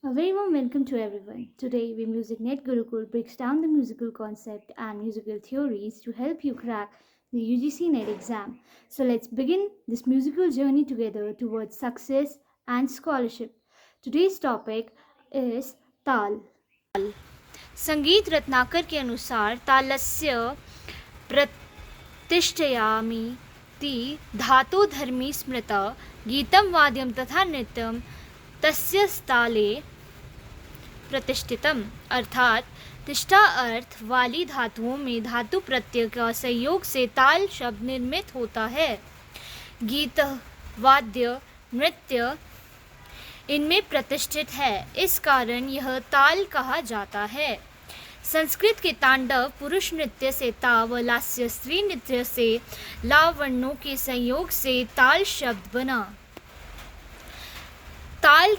A very warm welcome to everyone. Today, we MusicNet Gurukul breaks down the musical concept and musical theories to help you crack the UGC NET exam. So, let's begin this musical journey together towards success and scholarship. Today's topic is Tal. संगीत रत्नाकर के अनुसार तालस्य प्रतिष्ठयामीति धातुधर्मी स्मृता गीतम वाद्यम तथा नृत्यम तस्य ताले प्रतिष्ठितम अर्थात तिष्ठा अर्थ वाली धातुओं में धातु प्रत्यय का संयोग से ताल शब्द निर्मित होता है। गीत, वाद्य, नृत्य इनमें प्रतिष्ठित है, इस कारण यह ताल कहा जाता है। संस्कृत के तांडव पुरुष नृत्य से ता व लास्य स्त्री नृत्य से ला वर्णों के संयोग से ताल शब्द बना। ताल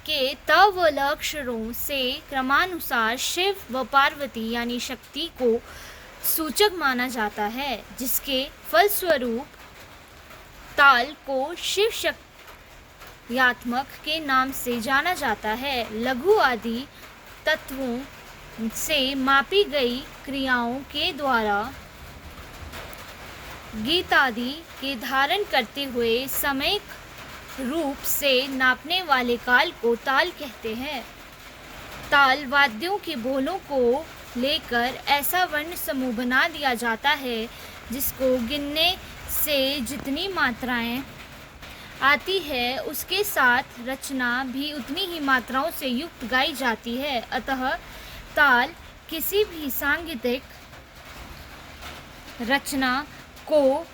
के त व ल अक्षरों से क्रमानुसार शिव व पार्वती यानी शक्ति को सूचक माना जाता है, जिसके फलस्वरूप ताल को शिव शक्त्यात्मक के नाम से जाना जाता है। लघु आदि तत्वों से मापी गई क्रियाओं के द्वारा गीत आदि के धारण करते हुए समय रूप से नापने वाले काल को ताल कहते हैं। ताल वाद्यों के बोलों को लेकर ऐसा वर्ण समूह बना दिया जाता है जिसको गिनने से जितनी मात्राएं आती है उसके साथ रचना भी उतनी ही मात्राओं से युक्त गाई जाती है। अतः ताल किसी भी सांगीतिक रचना को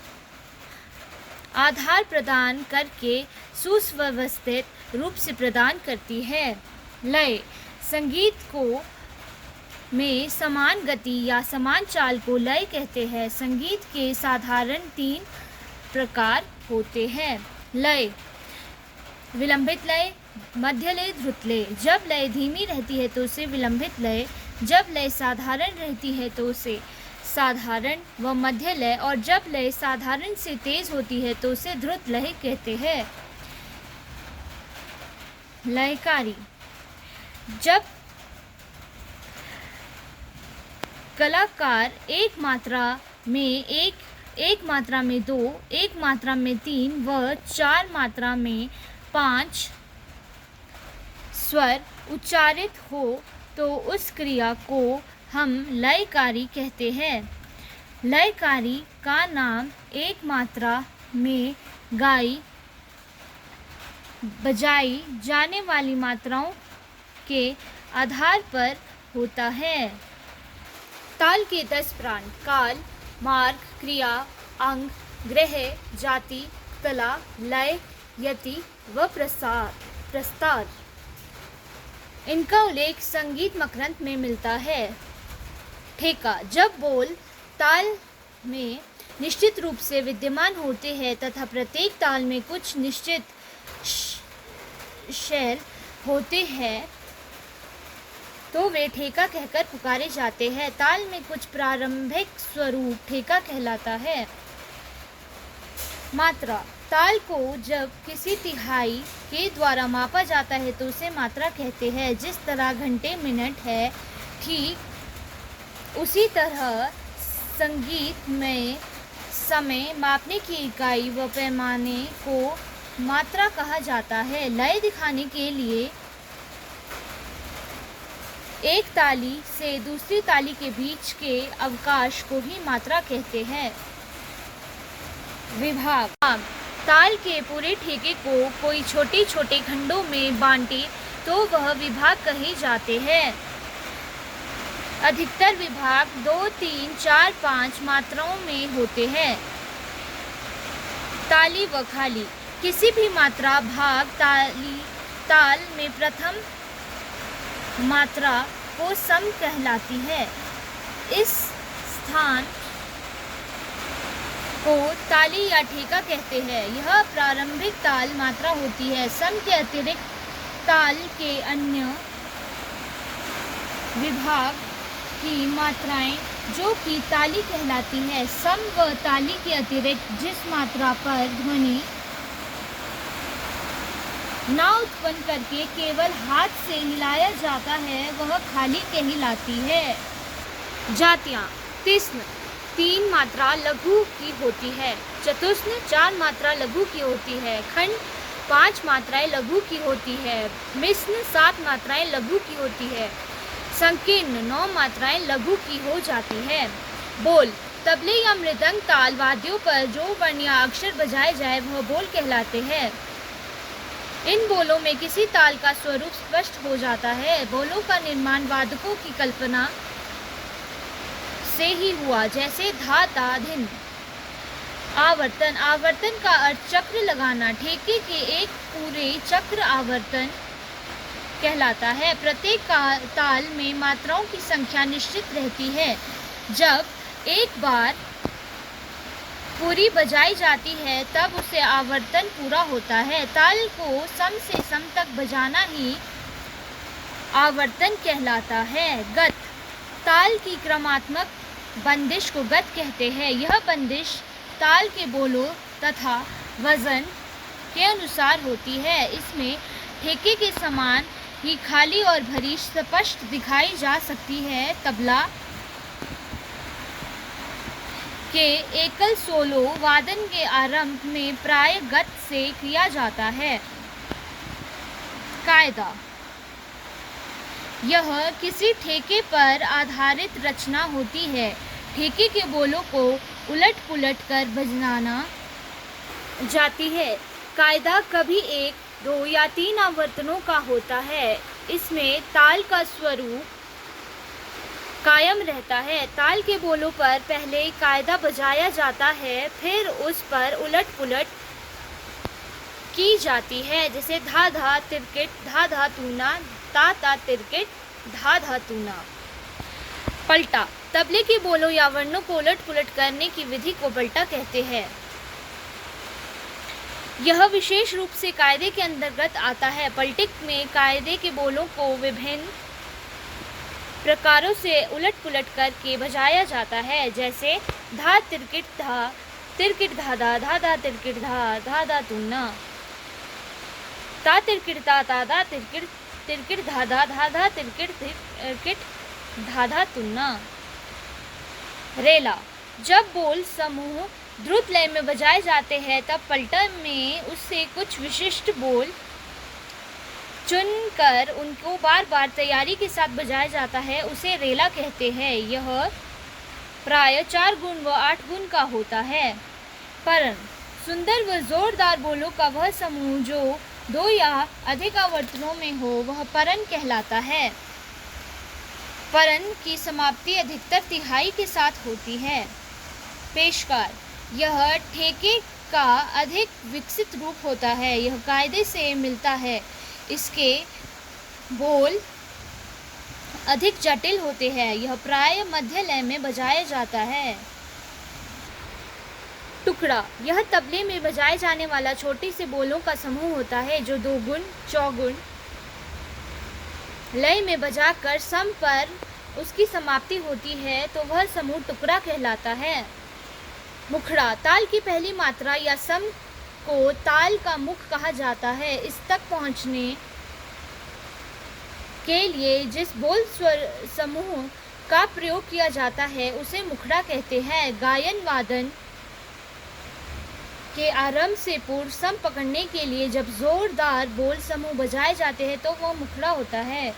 आधार प्रदान करके सुव्यवस्थित रूप से प्रदान करती है। लय संगीत को में समान गति या समान चाल को लय कहते हैं। संगीत के साधारण 3 प्रकार होते हैं। लय, विलंबित लय, मध्य लय, द्रुत लय। जब लय धीमी रहती है तो उसे विलंबित लय, जब लय साधारण रहती है तो उसे साधारण व मध्य लय, और जब लय साधारण से तेज होती है तो उसे द्रुत लय कहते हैं। लयकारी, जब कलाकार एक मात्रा में 2, एक मात्रा में 3 व 4 मात्रा में 5 स्वर उच्चारित हो तो उस क्रिया को हम लयकारी कहते हैं। लयकारी का नाम एक मात्रा में गाई बजाई जाने वाली मात्राओं के आधार पर होता है। ताल के 10 प्राण काल, मार्ग, क्रिया, अंग, ग्रह, जाति, कला, लय, यति व प्रस्तार। इनका उल्लेख संगीत मकरंद में मिलता है। ठेका, जब बोल ताल में निश्चित रूप से विद्यमान होते हैं तथा प्रत्येक ताल में कुछ निश्चित शैल होते हैं तो वे ठेका कहकर पुकारे जाते हैं। ताल में कुछ प्रारंभिक स्वरूप ठेका कहलाता है। मात्रा, ताल को जब किसी तिहाई के द्वारा मापा जाता है तो उसे मात्रा कहते हैं। जिस तरह घंटे मिनट है, ठीक उसी तरह संगीत में समय मापने की इकाई व पैमाने को मात्रा कहा जाता है। लय दिखाने के लिए एक ताली से दूसरी ताली के बीच के अवकाश को ही मात्रा कहते हैं। विभाग, ताल के पूरे ठेके को कोई छोटे छोटे खंडों में बांटे तो वह विभाग कहे जाते हैं। अधिकतर विभाग 2, 3, 4, 5 मात्राओं में होते हैं। ताली व खाली, किसी भी मात्रा भाग ताल में प्रथम मात्रा को सम कहलाती है। इस स्थान को ताली या ठेका कहते हैं। यह प्रारंभिक ताल मात्रा होती है। सम के अतिरिक्त ताल के अन्य विभाग की मात्राएं जो कि ताली कहलाती है। सम व ताली के अतिरिक्त जिस मात्रा पर ध्वनि ना उत्पन्न करके केवल हाथ से हिलाया जाता है वह खाली कहलाती है। जातियाँ। तिस्न 3 मात्रा लघु की होती है। चतुस्न 4 मात्रा लघु की होती है। खंड 5 मात्राएं लघु की होती है। मिश्न 7 मात्राएं लघु की होती है। संकीर्ण 9 मात्राएं लघु की हो जाती है। बोल। तबले या मृदंग ताल वाद्यों पर जो वर्ण या अक्षर बजाए जाए वह बोल कहलाते हैं। इन बोलों में किसी ताल का स्वरूप स्पष्ट हो जाता है। बोलों का निर्माण वादकों की कल्पना से ही हुआ, जैसे धा ता धिन। आवर्तन। आवर्तन का अर्थ चक्र लगाना। ठेके के एक पूरे चक्र आवर्तन कहलाता है। प्रत्येक ताल में मात्राओं की संख्या निश्चित रहती है। जब एक बार पूरी बजाई जाती है तब उसे आवर्तन पूरा होता है। ताल को सम से सम तक बजाना ही आवर्तन कहलाता है। गत। ताल की क्रमात्मक बंदिश को गत कहते हैं। यह बंदिश ताल के बोलों तथा वजन के अनुसार होती है। इसमें ठेके के समान ही खाली और भरी स्पष्ट दिखाई जा सकती है। तबला के एकल सोलो वादन के आरंभ में प्राय गत से किया जाता है। कायदा। यह किसी ठेके पर आधारित रचना होती है। ठेके के बोलों को उलट पुलट कर बजाना जाती है। कायदा कभी 1, 2 या 3 आवर्तनों का होता है। इसमें ताल का स्वरूप कायम रहता है। ताल के बोलों पर पहले कायदा बजाया जाता है, फिर उस पर उलट पुलट की जाती है, जैसे धा धा तिरकिट, धा धा तूना, ता ता तिरकिट, धा धा तूना। पलटा। तबले के बोलों या वर्णों को उलट पुलट करने की विधि को पलटा कहते हैं। यह विशेष रूप से कायदे के अंतर्गत आता है। पलटिक में कायदे के बोलों को विभिन्न प्रकारों से उलट पुलट करके बजाया जाता है, जैसे धा तिरकिट धा, तिरकिट धा धा, धा धा तिरकिट धा, धा धा तूना, ता तिरकिट ता, ता धा तिरकिट, तिरकिट धा धा, धा धा तिरकिट तिरकिट, धा धा तूना। रेला। जब बोल समूह द्रुत लय में बजाए जाते हैं तब पलटा में उससे कुछ विशिष्ट बोल चुनकर उनको बार बार तैयारी के साथ बजाया जाता है, उसे रेला कहते हैं। यह प्राय 4 गुण व 8 गुण का होता है। परन। सुंदर व जोरदार बोलों का वह समूह जो 2 या अधिक आवर्तनों में हो वह परन कहलाता है। परन की समाप्ति अधिकतर तिहाई के साथ होती है। पेशकार। यह ठेके का अधिक विकसित रूप होता है। यह कायदे से मिलता है। इसके बोल अधिक जटिल होते हैं। यह प्राय मध्य लय में बजाया जाता है। टुकड़ा। यह तबले में बजाए जाने वाला छोटे से बोलों का समूह होता है जो 2 गुण, चौगुन लय में बजाकर सम पर उसकी समाप्ति होती है तो वह समूह टुकड़ा कहलाता है। मुखड़ा। ताल की पहली मात्रा या सम को ताल का मुख कहा जाता है। इस तक पहुंचने के लिए जिस बोल स्वर समूह का प्रयोग किया जाता है उसे मुखड़ा कहते हैं। गायन वादन के आरंभ से पूर्व सम पकड़ने के लिए जब जोरदार बोल समूह बजाए जाते हैं तो वह मुखड़ा होता है।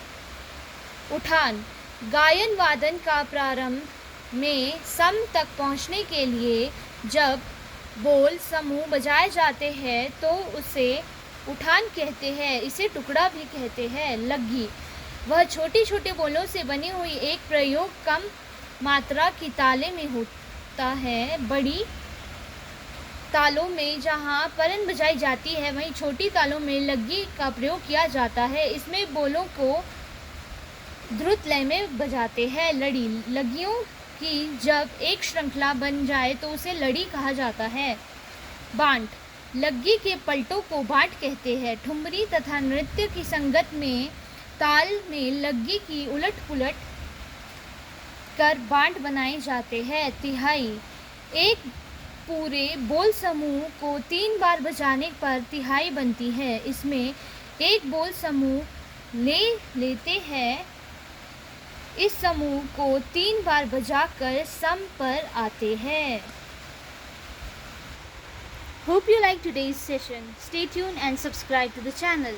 उठान। गायन वादन का प्रारंभ में सम तक पहुंचने के लिए जब बोल समूह बजाए जाते हैं तो उसे उठान कहते हैं। इसे टुकड़ा भी कहते हैं। लग्गी। वह छोटे छोटे बोलों से बनी हुई एक प्रयोग कम मात्रा की ताले में होता है। बड़ी तालों में जहाँ परन बजाई जाती है वहीं छोटी तालों में लग्गी का प्रयोग किया जाता है। इसमें बोलों को द्रुत लय में बजाते हैं। लड़ी। लगियों की जब एक श्रृंखला बन जाए तो उसे लड़ी कहा जाता है। बांट। लग्गी के पलटों को बांट कहते हैं। ठुमरी तथा नृत्य की संगत में ताल में लग्गी की उलट पुलट कर बांट बनाए जाते हैं। तिहाई। एक पूरे बोल समूह को 3 बार बजाने पर तिहाई बनती है। इसमें एक बोल समूह ले लेते हैं। इस समूह को 3 बार बजाकर सम पर आते हैं। Hope you like today's session. Stay tuned and subscribe to the channel.